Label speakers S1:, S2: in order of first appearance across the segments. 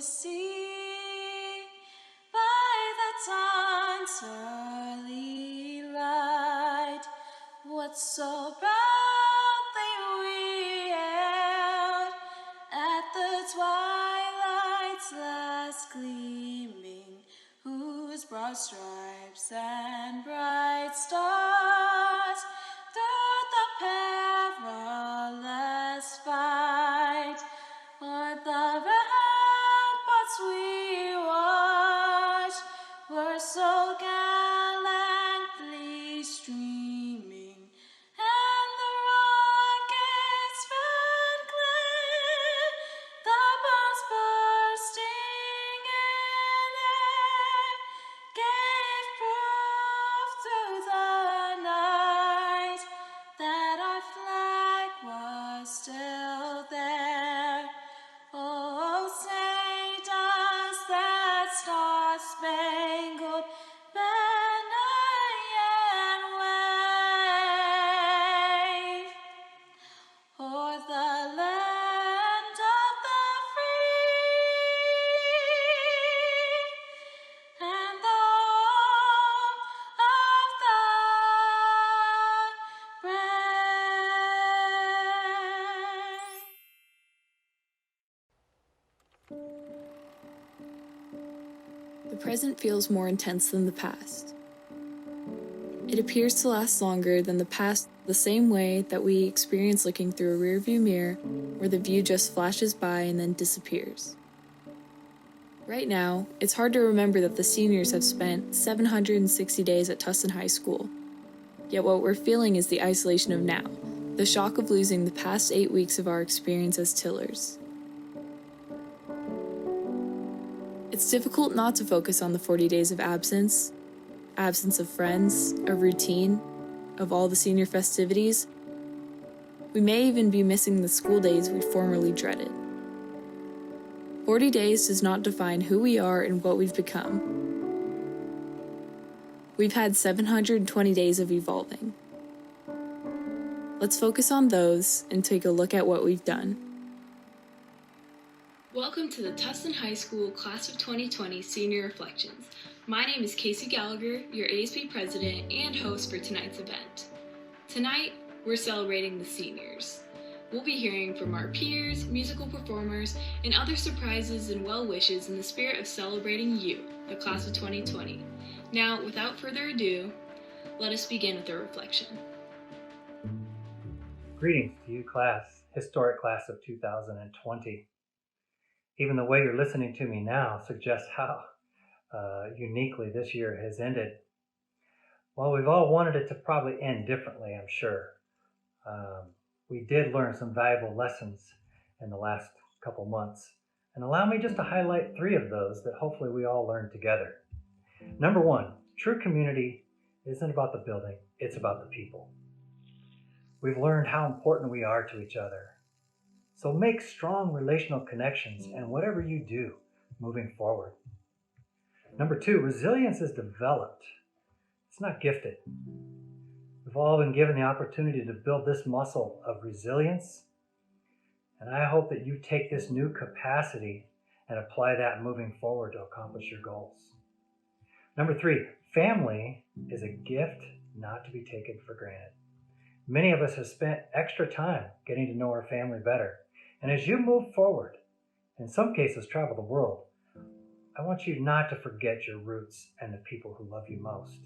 S1: see by the dawn's early light what so proudly we hailed at the twilight's last gleaming, whose broad stripes and bright stars through the perilous fight o'er the ramparts we watched were so gallantly streaming, and the rocket's red glare, the bombs bursting in air, gave proof through the night that our flag was still there. Oh, say does that star-spangled banner yet wave o'er the land of the free and the home of the brave?
S2: The present feels more intense than the past. It appears to last longer than the past, the same way that we experience looking through a rearview mirror where the view just flashes by and then disappears. Right now, it's hard to remember that the seniors have spent 760 days at Tustin High School. Yet what we're feeling is the isolation of now, the shock of losing the past 8 weeks of our experience as Tillers. It's difficult not to focus on the 40 days of absence of friends, of routine, of all the senior festivities. We may even be missing the school days we formerly dreaded. 40 days does not define who we are and what we've become. We've had 720 days of evolving. Let's focus on those and take a look at what we've done. Welcome to the Tustin High School Class of 2020 Senior Reflections. My name is Casey Gallagher, your ASB president and host for tonight's event. Tonight, we're celebrating the seniors. We'll be hearing from our peers, musical performers, and other surprises and well wishes in the spirit of celebrating you, the Class of 2020. Now, without further ado, let us begin with a reflection.
S3: Greetings to you, class, historic class of 2020. Even the way you're listening to me now suggests how uniquely this year has ended. Well, we've all wanted it to probably end differently, I'm sure. We did learn some valuable lessons in the last couple months. And allow me just to highlight 3 of those that hopefully we all learned together. Number 1, true community isn't about the building, it's about the people. We've learned how important we are to each other. So make strong relational connections in whatever you do moving forward. Number 2, resilience is developed. It's not gifted. We've all been given the opportunity to build this muscle of resilience, and I hope that you take this new capacity and apply that moving forward to accomplish your goals. Number 3, family is a gift not to be taken for granted. Many of us have spent extra time getting to know our family better. And as you move forward, in some cases travel the world, I want you not to forget your roots and the people who love you most.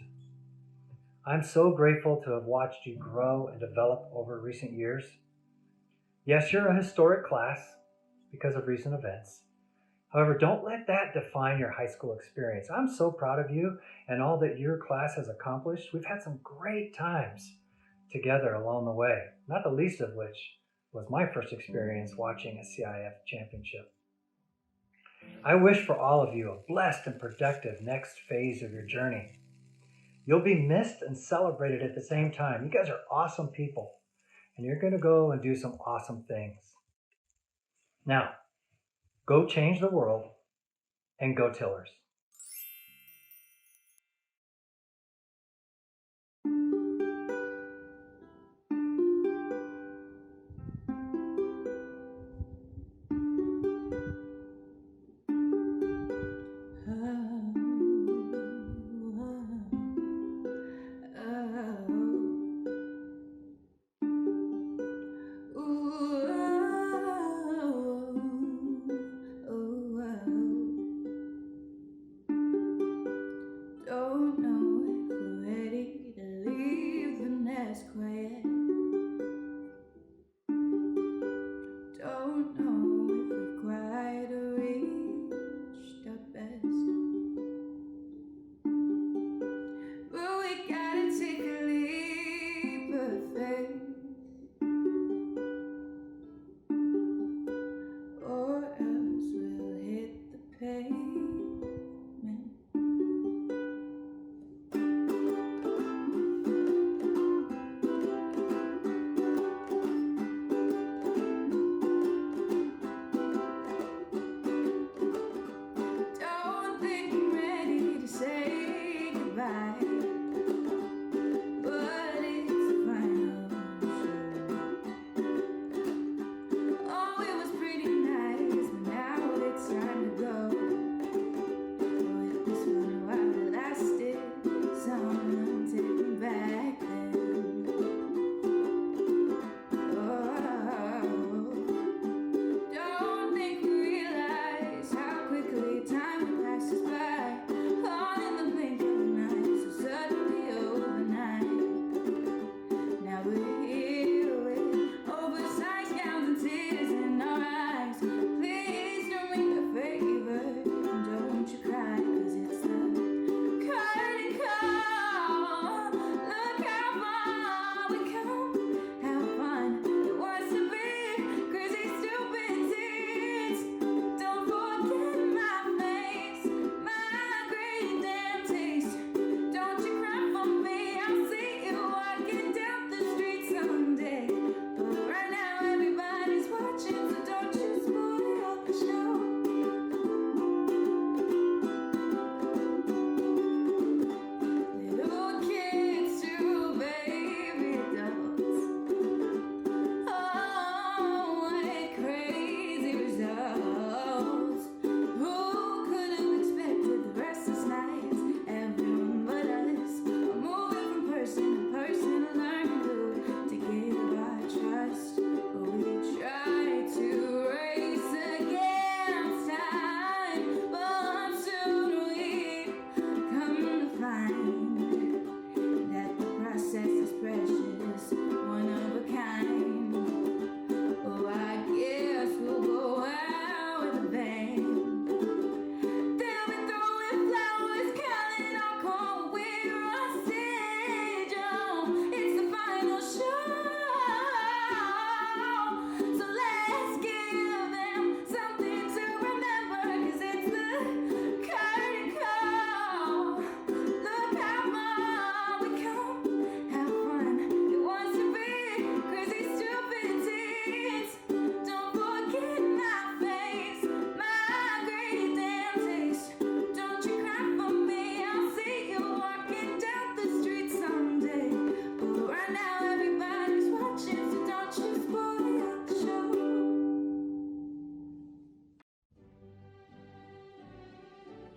S3: I'm so grateful to have watched you grow and develop over recent years. Yes, you're a historic class because of recent events. However, don't let that define your high school experience. I'm so proud of you and all that your class has accomplished. We've had some great times together along the way, not the least of which was my first experience watching a CIF championship. I wish for all of you a blessed and productive next phase of your journey. You'll be missed and celebrated at the same time. You guys are awesome people, and you're going to go and do some awesome things. Now, go change the world and go Tillers.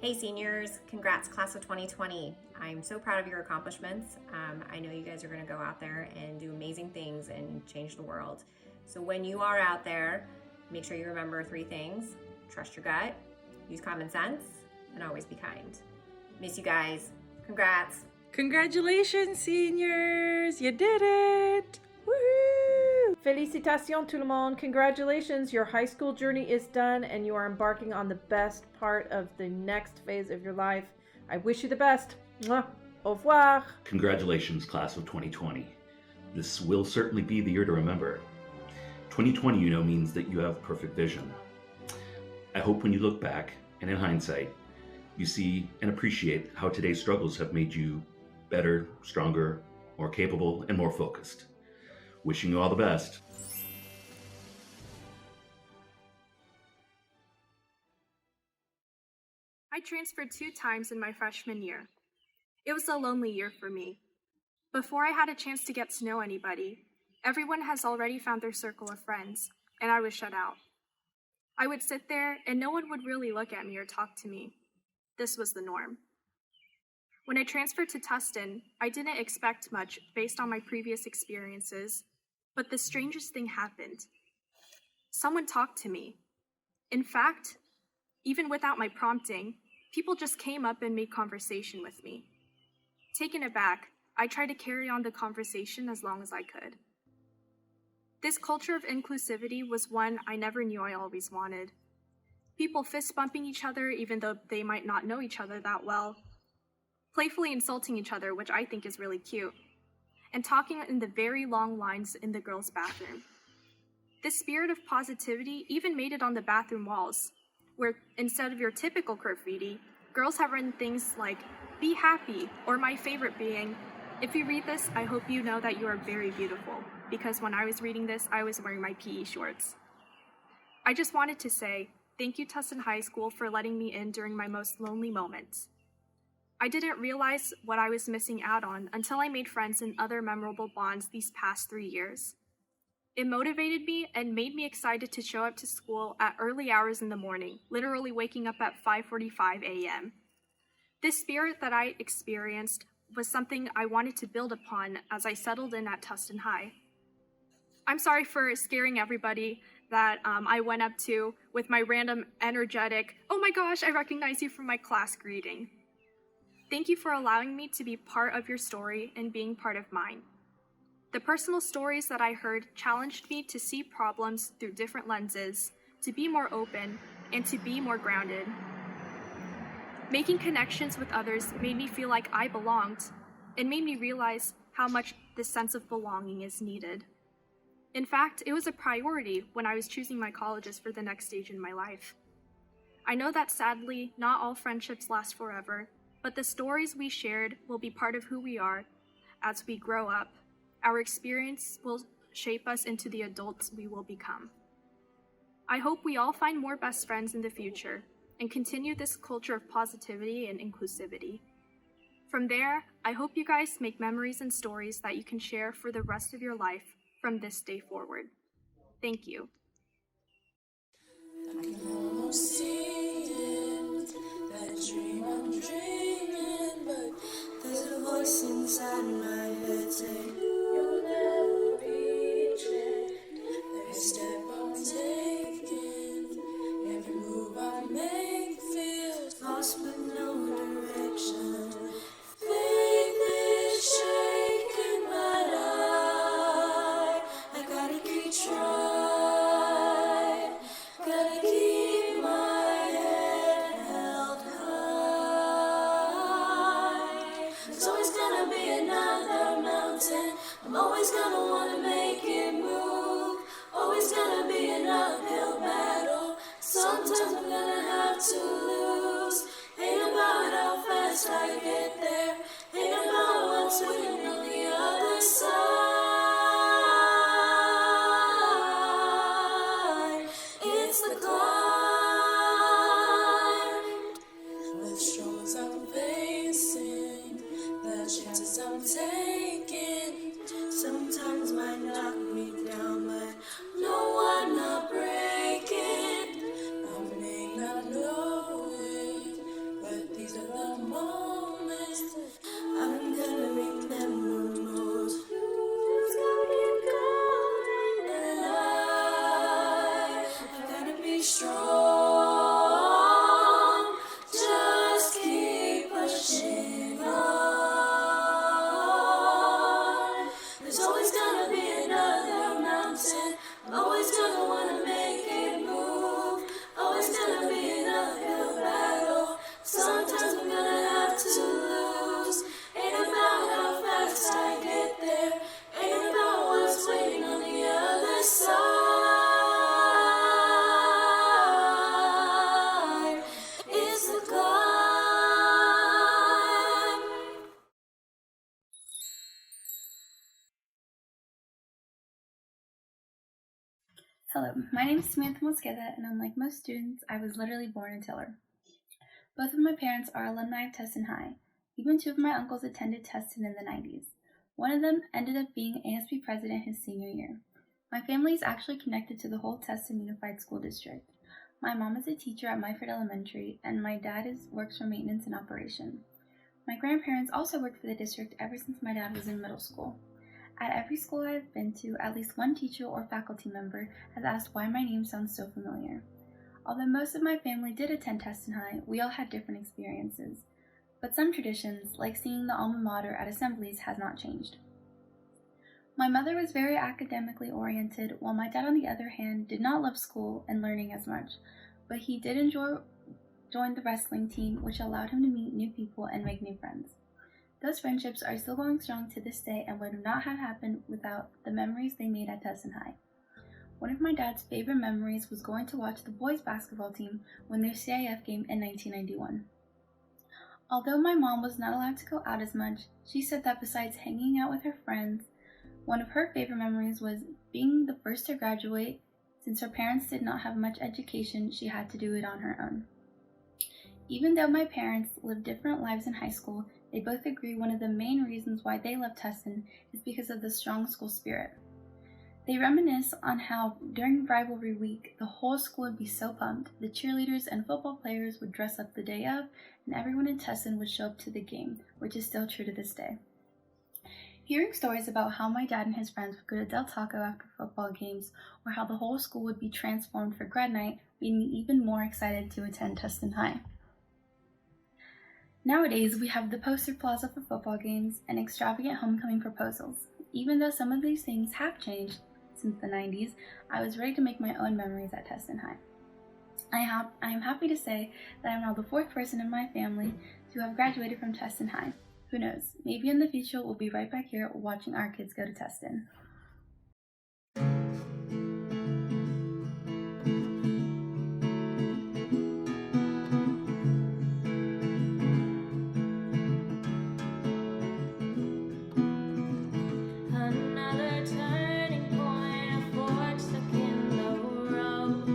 S4: Hey seniors, congrats class of 2020. I'm so proud of your accomplishments. I know you guys are gonna go out there and do amazing things and change the world. So when you are out there, make sure you remember 3 things. Trust your gut, use common sense, and always be kind. Miss you guys. Congrats.
S5: Congratulations, seniors! You did it! Woohoo!
S6: Félicitations tout le monde. Congratulations, your high school journey is done and you are embarking on the best part of the next phase of your life. I wish you the best. Mwah. Au revoir.
S7: Congratulations, class of 2020. This will certainly be the year to remember. 2020, means that you have perfect vision. I hope when you look back, and in hindsight, you see and appreciate how today's struggles have made you better, stronger, more capable, and more focused. Wishing you all the best.
S8: I transferred 2 times in my freshman year. It was a lonely year for me. Before I had a chance to get to know anybody, everyone has already found their circle of friends, and I was shut out. I would sit there, and no one would really look at me or talk to me. This was the norm. When I transferred to Tustin, I didn't expect much based on my previous experiences, but the strangest thing happened. Someone talked to me. In fact, even without my prompting, people just came up and made conversation with me. Taken aback, I tried to carry on the conversation as long as I could. This culture of inclusivity was one I never knew I always wanted. People fist bumping each other even though they might not know each other that well. Playfully insulting each other, which I think is really cute. And talking in the very long lines in the girls' bathroom. This spirit of positivity even made it on the bathroom walls, where instead of your typical graffiti, girls have written things like, "Be happy," or my favorite being, "If you read this, I hope you know that you are very beautiful," because when I was reading this, I was wearing my PE shorts. I just wanted to say, thank you Tustin High School for letting me in during my most lonely moments. I didn't realize what I was missing out on until I made friends and other memorable bonds these past 3 years. It motivated me and made me excited to show up to school at early hours in the morning, literally waking up at 5:45 a.m. This spirit that I experienced was something I wanted to build upon as I settled in at Tustin High. I'm sorry for scaring everybody that I went up to with my random energetic, "Oh my gosh, I recognize you from my class" greeting. Thank you for allowing me to be part of your story and being part of mine. The personal stories that I heard challenged me to see problems through different lenses, to be more open, and to be more grounded. Making connections with others made me feel like I belonged, and made me realize how much this sense of belonging is needed. In fact, it was a priority when I was choosing my colleges for the next stage in my life. I know that sadly, not all friendships last forever, but the stories we shared will be part of who we are as we grow up. Our experience will shape us into the adults we will become. I hope we all find more best friends in the future and continue this culture of positivity and inclusivity. From there, I hope you guys make memories and stories that you can share for the rest of your life from this day forward. Thank you.
S1: I can almost see it, that dream I'm dreaming, but there's a voice inside my head saying you'll never reach it. Every step I'm taking, every move I make feels lost with no direction. Faith is shaking, but I gotta keep trying. Gotta keep my head held high. There's always gonna be another mountain. I'm always gonna wanna make it move. Always gonna be an uphill battle. Sometimes I'm gonna have to lose. Ain't about how fast I get there. Ain't about what's waiting on the other side. It's the climb. With struggles I'm facing, the chances I'm taking, sometimes might knock me down, but no, I'm not breaking. I may not know it, but Always gonna be another mountain. Always gonna wanna make it move. Always gonna be an uphill battle. Sometimes I'm gonna have to lose. Ain't about how fast I get there. Ain't about what's waiting on the other side. It's the climb.
S9: Hello, my name is Samantha Mosqueda, and unlike most students, I was literally born in Tiller. Both of my parents are alumni of Tustin High. Even two of my uncles attended Tustin in the 90s. One of them ended up being ASB president his senior year. My family is actually connected to the whole Tustin Unified School District. My mom is a teacher at Myford Elementary, and my dad works for maintenance and operation. My grandparents also worked for the district ever since my dad was in middle school. At every school I have been to, at least one teacher or faculty member has asked why my name sounds so familiar. Although most of my family did attend Tustin High, we all had different experiences. But some traditions, like singing the alma mater at assemblies, has not changed. My mother was very academically oriented, while my dad, on the other hand, did not love school and learning as much, but he did join the wrestling team, which allowed him to meet new people and make new friends. Those friendships are still going strong to this day and would not have happened without the memories they made at Tustin High. One of my dad's favorite memories was going to watch the boys basketball team win their CIF game in 1991. Although my mom was not allowed to go out as much, she said that besides hanging out with her friends, one of her favorite memories was being the first to graduate. Since her parents did not have much education, she had to do it on her own. Even though my parents lived different lives in high school, they both agree one of the main reasons why they love Tustin is because of the strong school spirit. They reminisce on how during rivalry week, the whole school would be so pumped. The cheerleaders and football players would dress up the day of, and everyone in Tustin would show up to the game, which is still true to this day. Hearing stories about how my dad and his friends would go to Del Taco after football games, or how the whole school would be transformed for grad night, made me even more excited to attend Tustin High. Nowadays, we have the poster plaza for football games and extravagant homecoming proposals. Even though some of these things have changed since the 90s, I was ready to make my own memories at Tustin High. I am happy to say that I'm now the fourth person in my family to have graduated from Tustin High. Who knows, maybe in the future we'll be right back here watching our kids go to Tustin.
S1: Another turning point, a fork stuck in the road.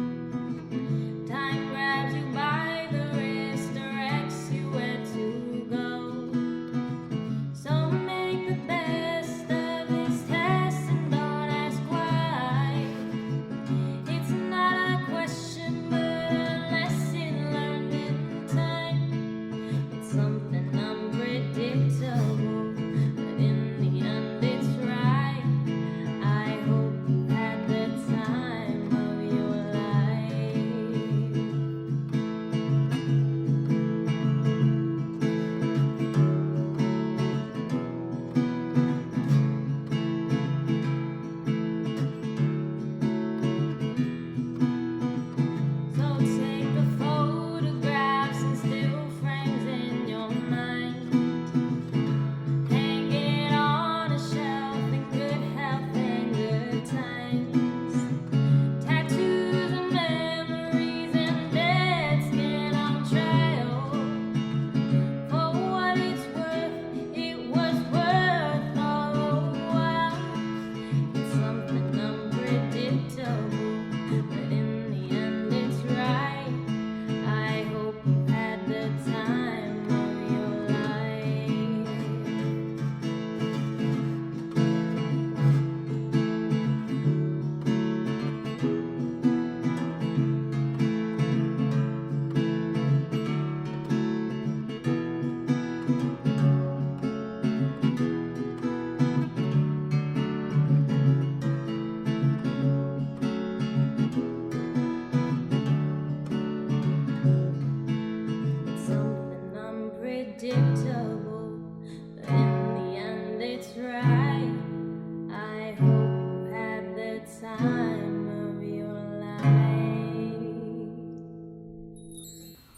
S1: Time grabs you by the wrist, directs you where to go. So make the best of this test.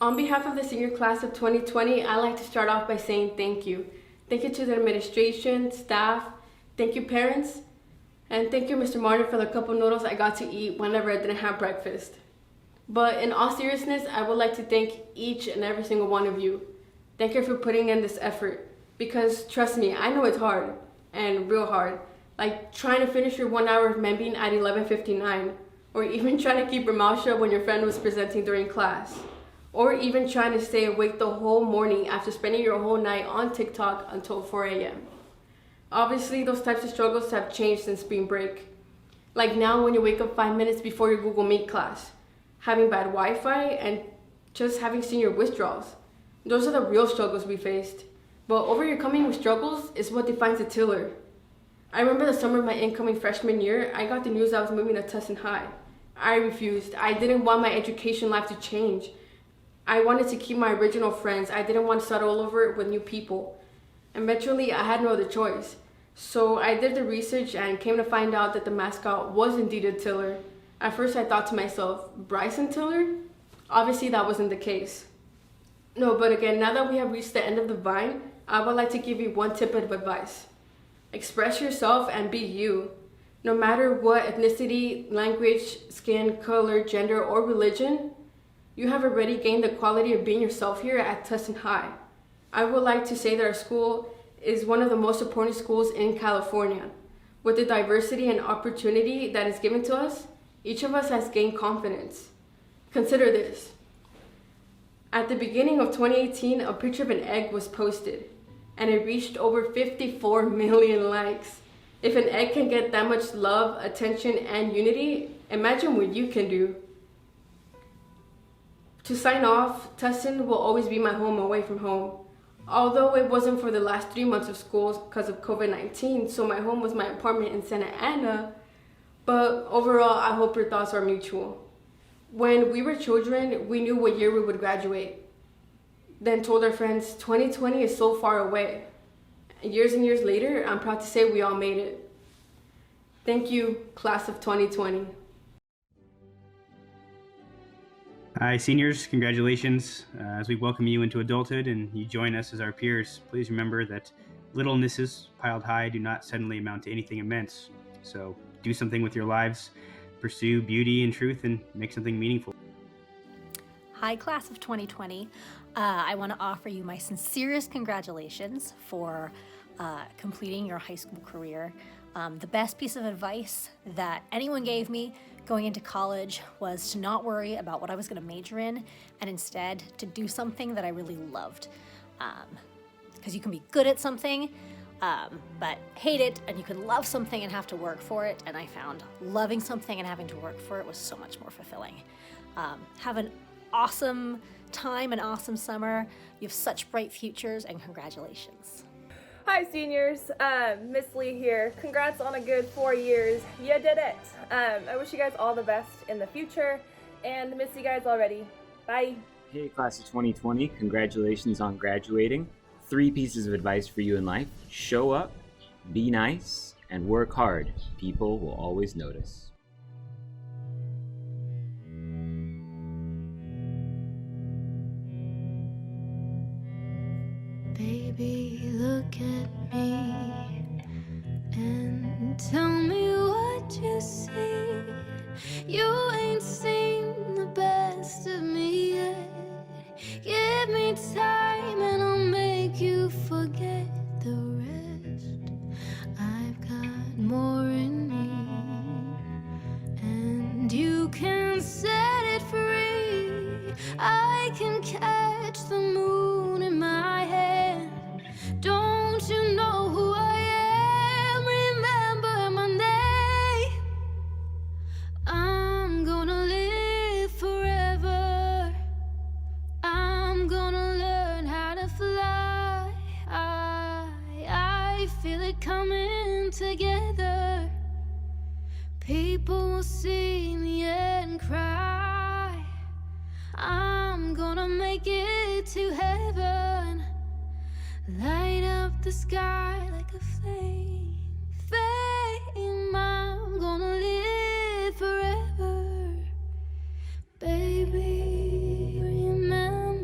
S10: On behalf of the senior class of 2020, I'd like to start off by saying thank you. Thank you to the administration, staff, thank you parents, and thank you Mr. Martin for the cup of noodles I got to eat whenever I didn't have breakfast. But in all seriousness, I would like to thank each and every single one of you. Thank you for putting in this effort, because trust me, I know it's hard, and real hard. Like trying to finish your 1 hour of membing at 11:59, or even trying to keep your mouth shut when your friend was presenting during class, or even trying to stay awake the whole morning after spending your whole night on TikTok until 4 a.m. Obviously, those types of struggles have changed since spring break. Like now when you wake up 5 minutes before your Google Meet class, having bad Wi-Fi, and just having senior withdrawals. Those are the real struggles we faced. But overcoming with struggles is what defines a tiller. I remember the summer of my incoming freshman year, I got the news I was moving to Tustin High. I refused. I didn't want my education life to change. I wanted to keep my original friends. I didn't want to start all over with new people. Eventually, I had no other choice. So I did the research and came to find out that the mascot was indeed a tiller. At first I thought to myself, Bryson Tiller? Obviously that wasn't the case. No, but again, now that we have reached the end of the vine, I would like to give you one tip of advice. Express yourself and be you. No matter what ethnicity, language, skin, color, gender, or religion, you have already gained the quality of being yourself here at Tustin High. I would like to say that our school is one of the most important schools in California. With the diversity and opportunity that is given to us, each of us has gained confidence. Consider this. At the beginning of 2018, a picture of an egg was posted, and it reached over 54 million likes. If an egg can get that much love, attention, and unity, imagine what you can do. To sign off, Tustin will always be my home away from home. Although it wasn't for the last 3 months of school because of COVID-19, so my home was my apartment in Santa Ana, but overall, I hope your thoughts are mutual. When we were children, we knew what year we would graduate. Then told our friends, 2020 is so far away. Years and years later, I'm proud to say we all made it. Thank you, class of 2020.
S11: Hi, seniors, congratulations. As we welcome you into adulthood and you join us as our peers, please remember that littlenesses piled high do not suddenly amount to anything immense. So do something with your lives, pursue beauty and truth, and make something meaningful.
S12: Hi, class of 2020. I want to offer you my sincerest congratulations for completing your high school career. The best piece of advice that anyone gave me going into college was to not worry about what I was going to major in, and instead to do something that I really loved. Because you can be good at something, but hate it, and you can love something and have to work for it, and I found loving something and having to work for it was so much more fulfilling. Have an awesome time, an awesome summer. You have such bright futures, and congratulations.
S13: Hi seniors, Miss Lee here. Congrats on a good 4 years. You did it. I wish you guys all the best in the future and miss you guys already. Bye.
S14: Hey class of 2020, congratulations on graduating. 3 pieces of advice for you in life. Show up, be nice, and work hard. People will always notice.
S1: Baby, look at me and tell me what you see. You ain't seen the best of me yet. Give me time and I'll make you forget the rest. I've got more in me, and you can set it free. I can catch the moon in my hand. Don't you know who I am? Remember my name. I'm gonna live forever. I'm gonna learn how to fly. I feel it coming together. People will see me and cry. I'm gonna make it to heaven. Light up the sky like a flame. Fame, I'm gonna live forever. Baby, remember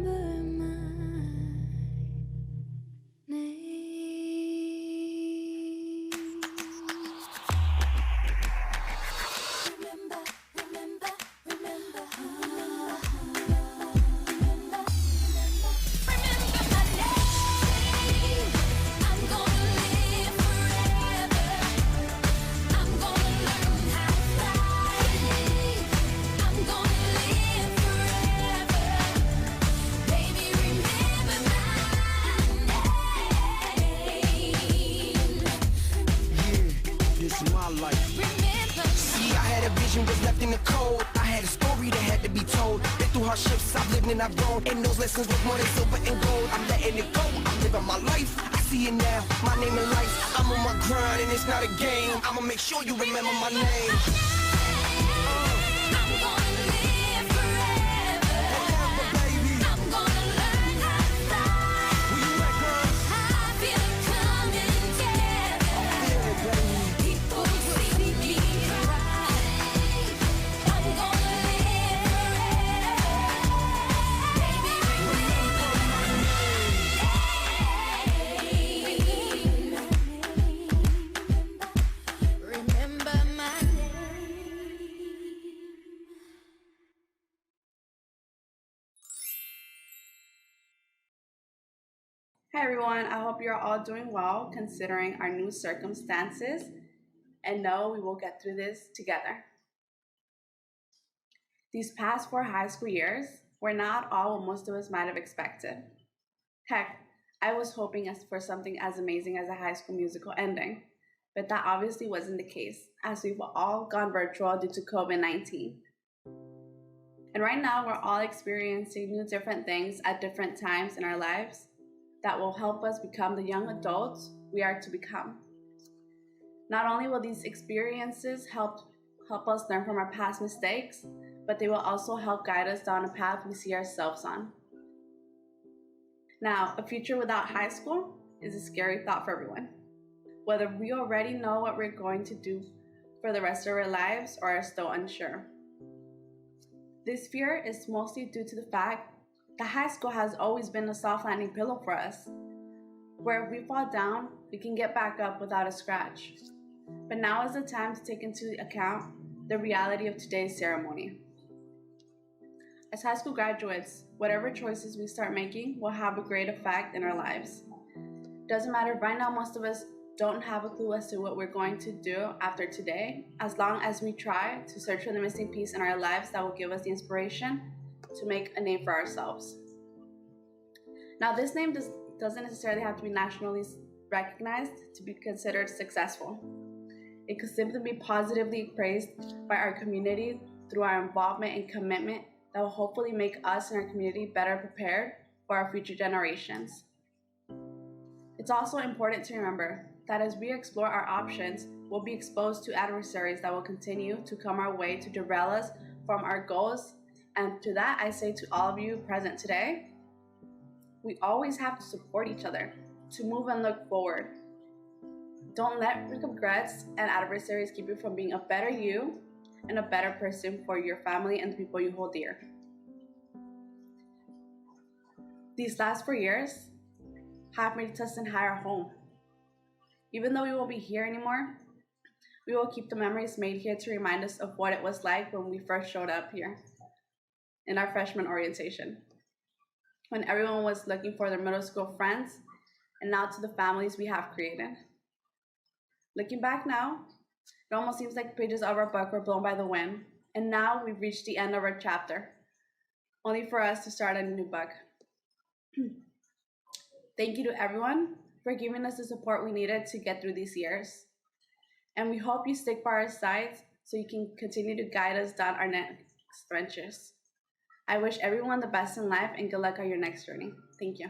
S15: vision was left in the cold. I had a story that had to be told. Been through hardships, I've lived and I've grown. And those lessons worth more than silver and gold. I'm letting it go, I'm living my life. I see it now, my name in lights. I'm on my grind and it's not a game. I'ma make sure you remember my name.
S16: Hi everyone, I hope you're all doing well considering our new circumstances and know we will get through this together. These past 4 high school years were not all what most of us might have expected. Heck, I was hoping for something as amazing as a High School Musical ending, but that obviously wasn't the case as we've all gone virtual due to COVID-19. And right now we're all experiencing new different things at different times in our lives that will help us become the young adults we are to become. Not only will these experiences help us learn from our past mistakes, but they will also help guide us down a path we see ourselves on. Now, a future without high school is a scary thought for everyone. Whether we already know what we're going to do for the rest of our lives or are still unsure. This fear is mostly due to the fact that high school has always been a soft landing pillow for us, where if we fall down, we can get back up without a scratch. But now is the time to take into account the reality of today's ceremony. As high school graduates, whatever choices we start making will have a great effect in our lives. Doesn't matter, right now most of us don't have a clue as to what we're going to do after today, as long as we try to search for the missing piece in our lives that will give us the inspiration to make a name for ourselves. Now, this name doesn't necessarily have to be nationally recognized to be considered successful. It could simply be positively praised by our community through our involvement and commitment that will hopefully make us and our community better prepared for our future generations. It's also important to remember that as we explore our options, we'll be exposed to adversaries that will continue to come our way to derail us from our goals. And to that, I say to all of you present today, we always have to support each other to move and look forward. Don't let regrets and adversaries keep you from being a better you and a better person for your family and the people you hold dear. These last 4 years have made Tustin High our home. Even though we won't be here anymore, we will keep the memories made here to remind us of what it was like when we first showed up here in our freshman orientation, when everyone was looking for their middle school friends, and now to the families we have created. Looking back now, it almost seems like pages of our book were blown by the wind, and now we've reached the end of our chapter, only for us to start a new book. Thank you to everyone for giving us the support we needed to get through these years. And we hope you stick by our sides so you can continue to guide us down our next ventures. I wish everyone the best in life and good luck on your next journey. Thank you.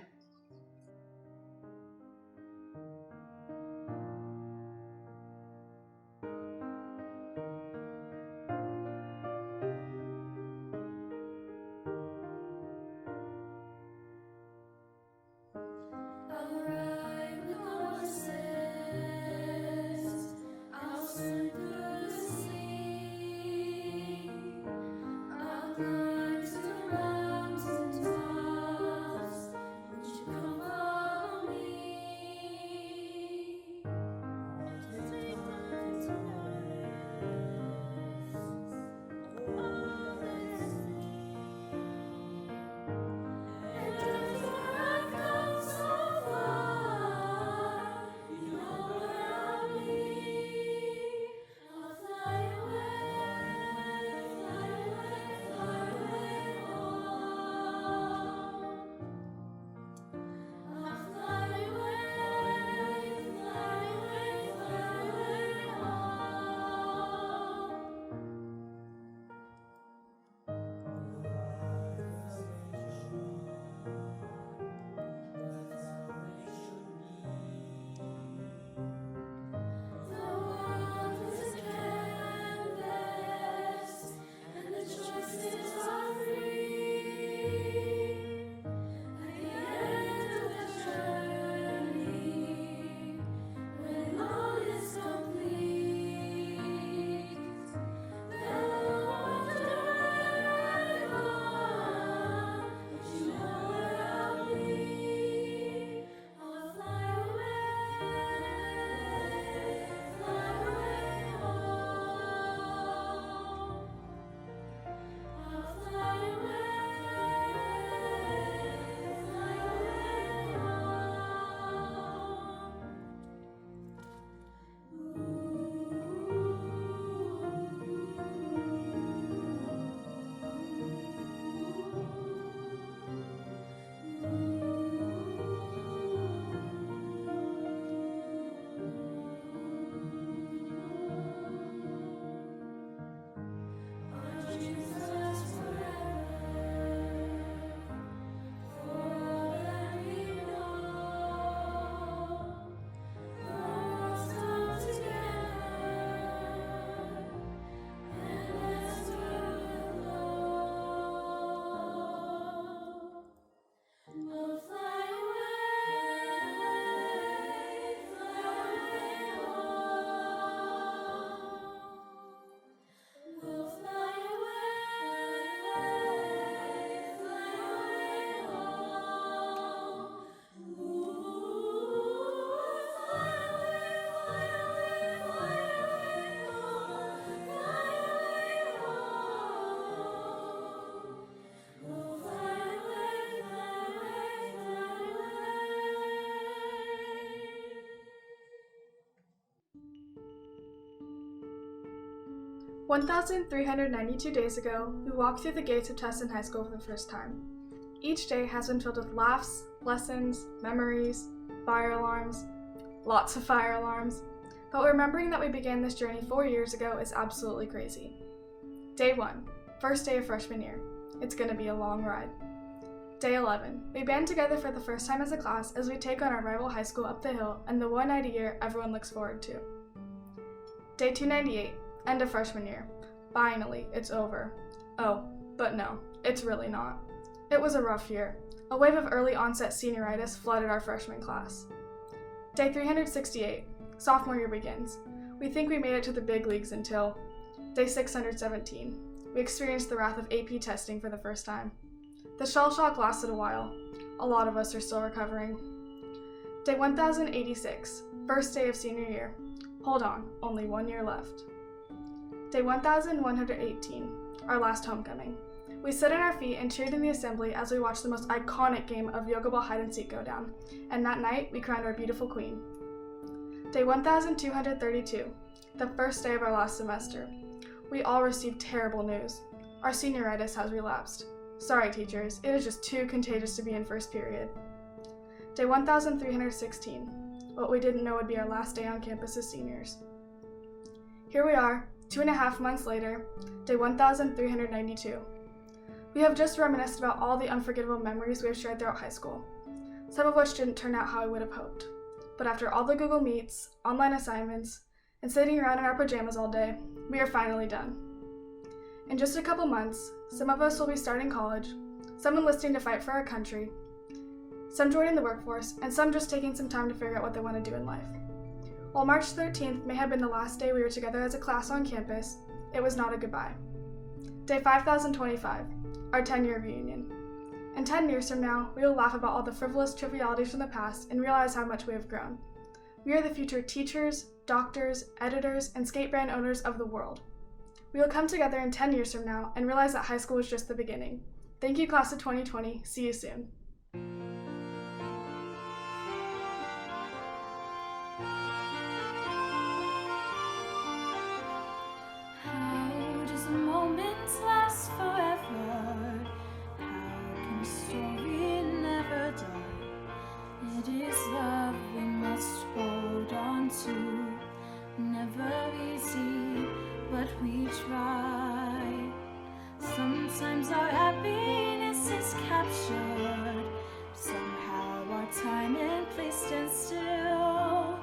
S8: 1,392 days ago, we walked through the gates of Tustin High School for the first time. Each day has been filled with laughs, lessons, memories, fire alarms, lots of fire alarms, but remembering that we began this journey 4 years ago is absolutely crazy. Day 1, first day of freshman year. It's gonna be a long ride. Day 11, we band together for the first time as a class as we take on our rival high school up the hill and the one night a year everyone looks forward to. Day 298, end of freshman year. Finally, it's over. Oh, but no, it's really not. It was a rough year. A wave of early onset senioritis flooded our freshman class. Day 368, sophomore year begins. We think we made it to the big leagues until day 617. We experienced the wrath of AP testing for the first time. The shell shock lasted a while. A lot of us are still recovering. Day 1086, first day of senior year. Hold on, only 1 year left. Day 1118, our last homecoming. We stood on our feet and cheered in the assembly as we watched the most iconic game of yoga ball hide and seek go down, and that night we crowned our beautiful queen. Day 1232, the first day of our last semester. We all received terrible news. Our senioritis has relapsed. Sorry teachers, it is just too contagious to be in first period. Day 1316, what we didn't know would be our last day on campus as seniors. Here we are, 2.5 months later, day 1392. We have just reminisced about all the unforgettable memories we have shared throughout high school, some of which didn't turn out how I would have hoped. But after all the Google Meets, online assignments, and sitting around in our pajamas all day, we are finally done. In just a couple months, some of us will be starting college, some enlisting to fight for our country, some joining the workforce, and some just taking some time to figure out what they want to do in life. While March 13th may have been the last day we were together as a class on campus, it was not a goodbye. Day 5025, our 10-year reunion. In 10 years from now, we will laugh about all the frivolous trivialities from the past and realize how much we have grown. We are the future teachers, doctors, editors, and skate brand owners of the world. We will come together in 10 years from now and realize that high school was just the beginning. Thank you, class of 2020. See you soon.
S1: How does a moment last forever? How can a story never die? It is love we must hold on to. Never easy, but we try. Sometimes our happiness is captured. Somehow our time and place stands still.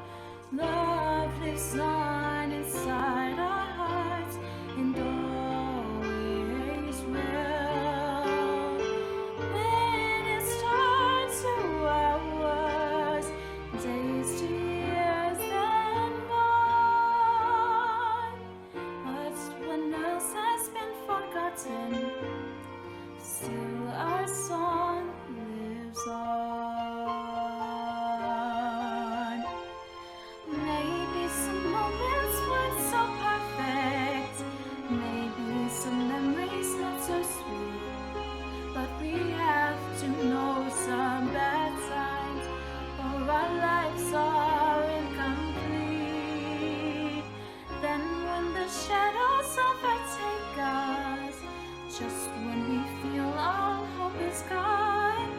S1: Love lives on inside our hearts and always will. When it's turned to hours, days to years then gone. But when else has been forgotten, still our song lives on. Maybe some moments weren't so perfect, maybe some memories not so sweet, but we have to know some bad times or our lives are incomplete. Then when the shadows overtake us, just when we feel all hope is gone,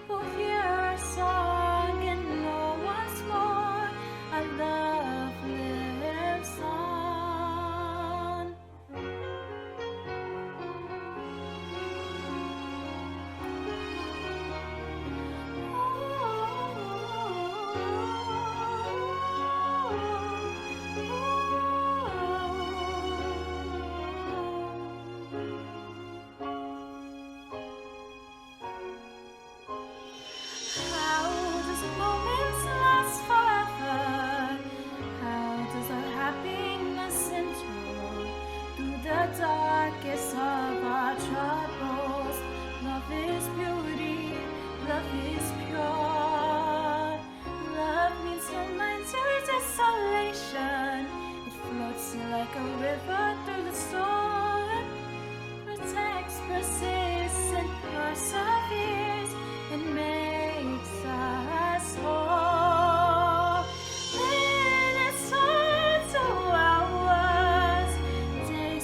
S1: we'll hear our song and know once more our love lives on. How does moments last forever? How does our happiness endure through the darkest of our troubles? Love is beauty, love is pure. Love means no mind to desolation. It floats like a river through the storm, protects, persists, and perseveres, and makes us whole. When it's turned to hours, days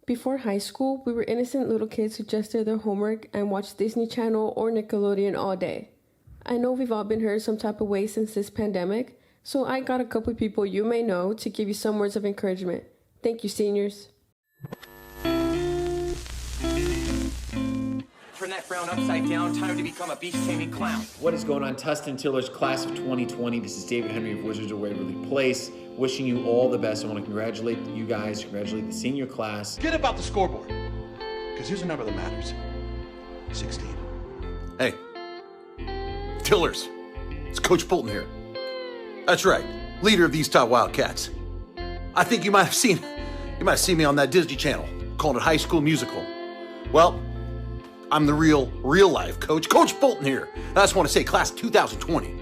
S10: Before high school, we were innocent little kids who just did their homework and watched Disney Channel or Nickelodeon all day. I know we've all been hurt some type of way since this pandemic, so I got a couple of people you may know to give you some words of encouragement. Thank you, seniors.
S17: Turn that frown upside down. Time to become a beast-taming clown.
S18: What is going on, Tustin Tiller's class of 2020? This is David Henry of Wizards of Waverly Place. Wishing you all the best. I want to congratulate you guys, congratulate the senior class.
S19: Forget about the scoreboard, because here's a number that matters. 16. Hey, Tillers, it's Coach Bolton here. That's right, leader of the Utah Wildcats. I think you might have seen me on that Disney Channel, calling it High School Musical. Well, I'm the real life coach, Coach Bolton here. I just want to say, class of 2020,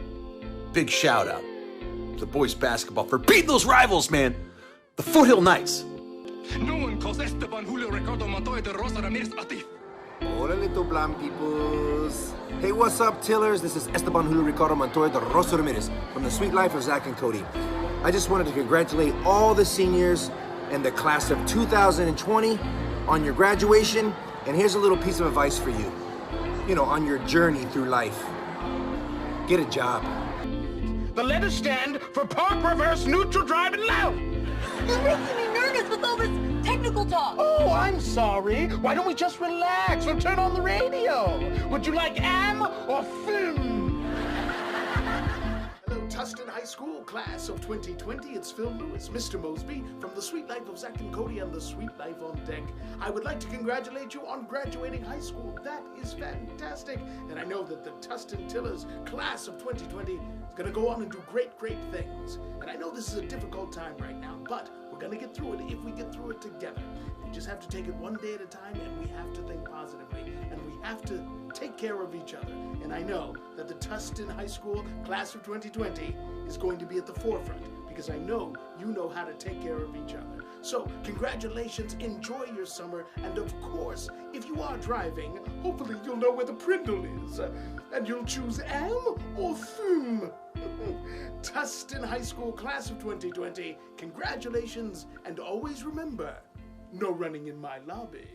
S19: big shout out to the boys basketball for beating those rivals, man. The Foothill Knights.
S17: No one calls Esteban Julio Ricardo Montoya de Rosa Ramirez Atif.
S20: Hola, little blind peoples. Hey, what's up, Tillers? This is Esteban Julio Ricardo Montoya de Rosa Ramirez from the Sweet Life of Zach and Cody. I just wanted to congratulate all the seniors and the class of 2020 on your graduation. And here's a little piece of advice for you. You know, on your journey through life. Get a job.
S17: The letters stand for park, reverse, neutral, drive, and loud.
S21: You're making me nervous with all this technical talk.
S17: Oh, I'm sorry. Why don't we just relax or turn on the radio? Would you like am or film?
S22: Hello, Tustin High School class of 2020. It's Phil Lewis, Mr. Mosby, from the Sweet Life of Zach and Cody and the Sweet Life on Deck. I would like to congratulate you on graduating high school. That is fantastic. And I know that the Tustin Tillers class of 2020 is going to go on and do great things. And I know this is a difficult time right now, but we're going to get through it if we get through it together. We just have to take it one day at a time, and we have to think positively, and we have to take care of each other. And I know that the Tustin High School class of 2020 is going to be at the forefront, because I know you know how to take care of each other. So congratulations, enjoy your summer, and of course, if you are driving, hopefully you'll know where the Prindle is, and you'll choose am or thum. Tustin High School class of 2020, congratulations, and always remember, no running in my lobby.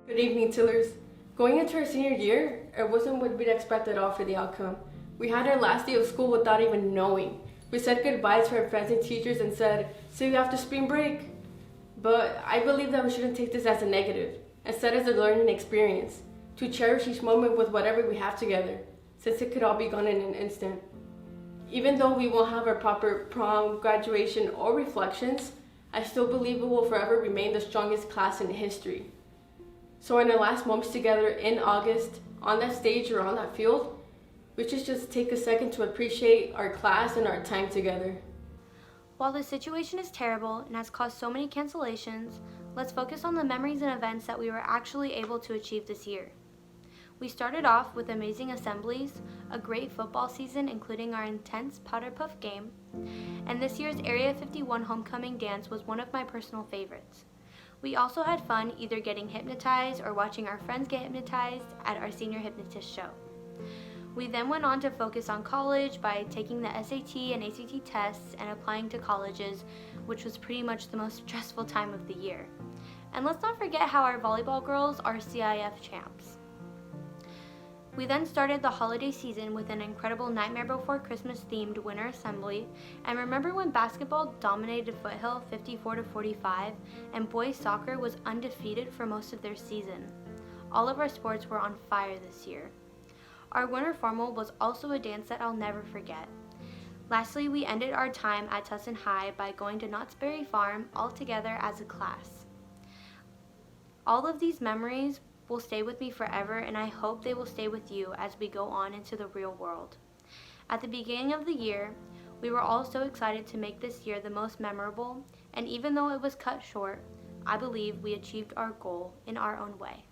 S10: Good evening, Tillers. Going into our senior year, it wasn't what we'd expected all for the outcome. We had our last day of school without even knowing. We said goodbyes to our friends and teachers and said, see you after spring break. But I believe that we shouldn't take this as a negative, instead as a learning experience, to cherish each moment with whatever we have together, since it could all be gone in an instant. Even though we won't have our proper prom, graduation, or reflections, I still believe it will forever remain the strongest class in history. So in our last moments together in August, on that stage or on that field, we should just take a second to appreciate our class and our time together.
S23: While the situation is terrible and has caused so many cancellations, let's focus on the memories and events that we were actually able to achieve this year. We started off with amazing assemblies, a great football season including our intense powder puff game, and this year's Area 51 homecoming dance was one of my personal favorites. We also had fun either getting hypnotized or watching our friends get hypnotized at our senior hypnotist show. We then went on to focus on college by taking the SAT and ACT tests and applying to colleges, which was pretty much the most stressful time of the year. And let's not forget how our volleyball girls are CIF champs. We then started the holiday season with an incredible Nightmare Before Christmas themed winter assembly, and remember when basketball dominated Foothill 54-45 and boys soccer was undefeated for most of their season? All of our sports were on fire this year. Our winter formal was also a dance that I'll never forget. Lastly, we ended our time at Tustin High by going to Knott's Berry Farm all together as a class. All of these memories will stay with me forever, and I hope they will stay with you as we go on into the real world. At the beginning of the year, we were all so excited to make this year the most memorable, and even though it was cut short, I believe we achieved our goal in our own way.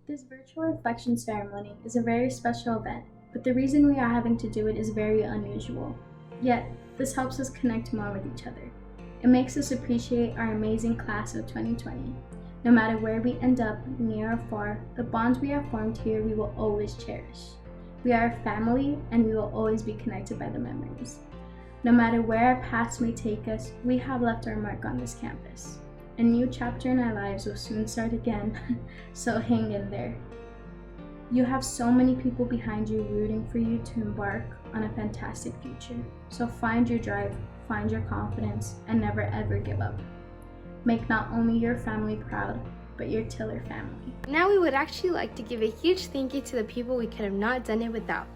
S24: This virtual reflection ceremony is a very special event, but the reason we are having to do it is very unusual. Yet, this helps us connect more with each other. It makes us appreciate our amazing class of 2020. No matter where we end up, near or far, the bonds we have formed here we will always cherish. We are a family, and we will always be connected by the memories. No matter where our paths may take us, we have left our mark on this campus. A new chapter in our lives will soon start again, so hang in there. You have so many people behind you rooting for you to embark on a fantastic future. So find your drive, find your confidence, and never ever give up. Make not only your family proud, but your Tiller family.
S23: Now we would actually like to give a huge thank you to the people we could have not done it without.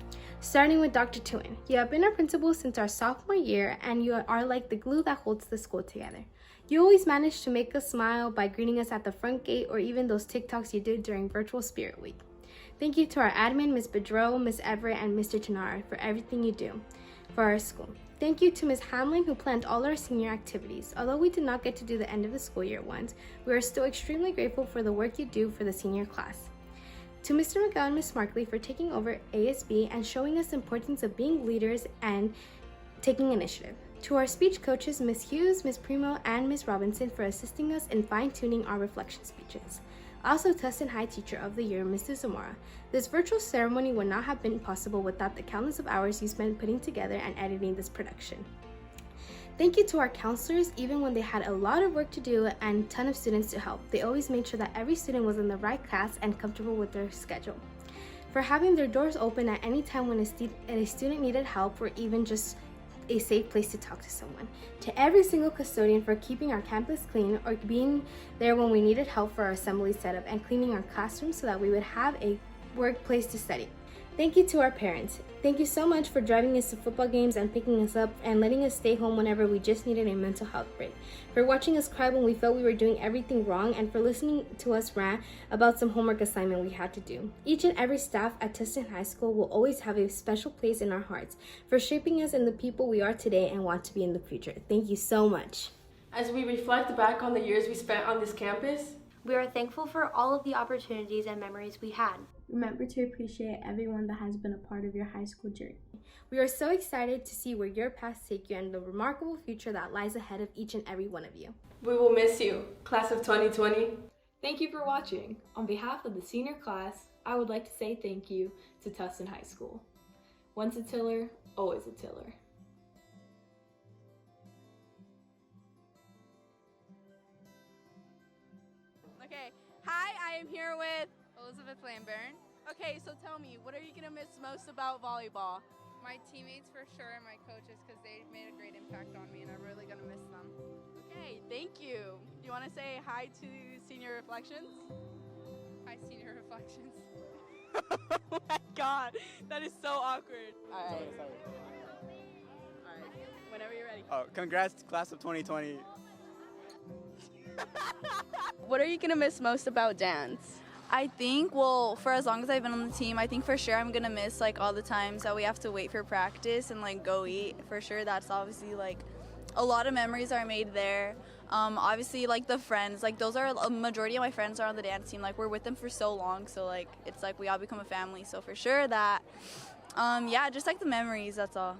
S23: Starting with Dr. Tustin. You have been our principal since our sophomore year, and you are like the glue that holds the school together. You always manage to make us smile by greeting us at the front gate, or even those TikToks you did during Virtual Spirit Week. Thank you to our admin, Ms. Bedreau, Ms. Everett, and Mr. Chenara for everything you do for our school. Thank you to Ms. Hamlin, who planned all our senior activities. Although we did not get to do the end of the school year ones, we are still extremely grateful for the work you do for the senior class. To Mr. McGill and Ms. Markley for taking over ASB and showing us the importance of being leaders and taking initiative. To our speech coaches, Ms. Hughes, Ms. Primo, and Ms. Robinson for assisting us in fine-tuning our reflection speeches. Also, Tustin High Teacher of the Year, Mrs. Zamora. This virtual ceremony would not have been possible without the countless of hours you spent putting together and editing this production. Thank you to our counselors, even when they had a lot of work to do and a ton of students to help. They always made sure that every student was in the right class and comfortable with their schedule. For having their doors open at any time when a student needed help, or even just a safe place to talk to someone. To every single custodian for keeping our campus clean, or being there when we needed help for our assembly setup and cleaning our classrooms so that we would have a workplace to study. Thank you to our parents. Thank you so much for driving us to football games and picking us up and letting us stay home whenever we just needed a mental health break. For watching us cry when we felt we were doing everything wrong, and for listening to us rant about some homework assignment we had to do. Each and every staff at Tustin High School will always have a special place in our hearts for shaping us in the people we are today and want to be in the future. Thank you so much.
S10: As we reflect back on the years we spent on this campus,
S23: We are thankful for all of the opportunities and memories we had.
S24: Remember to appreciate everyone that has been a part of your high school journey.
S23: We are so excited to see where your paths take you and the remarkable future that lies ahead of each and every one of you.
S10: we will miss you, class of 2020.
S2: Thank you for watching. On behalf of the senior class, I would like to say thank you to Tustin High School. Once a Tiller, always a Tiller.
S3: Okay, hi, I am here with Elizabeth Lamburn. Okay, so tell me, what are you gonna miss most about volleyball?
S4: My teammates for sure, and my coaches, because they made a great impact on me, and I'm really gonna miss them.
S3: Okay, thank you. Do you want to say hi to Senior Reflections?
S4: Hi, Senior Reflections.
S3: Oh my god, that is so awkward. All right. Whenever you're ready.
S5: Oh, congrats, class of 2020.
S3: What are you gonna miss most about dance?
S25: I think, well, for as long as I've been on the team, I think for sure I'm gonna miss like all the times that we have to wait for practice and like go eat. For sure, that's obviously like a lot of memories are made there. Obviously, like the friends, like those are a majority of my friends are on the dance team. Like we're with them for so long, so like it's like we all become a family. So for sure that, yeah, just like the memories. That's all.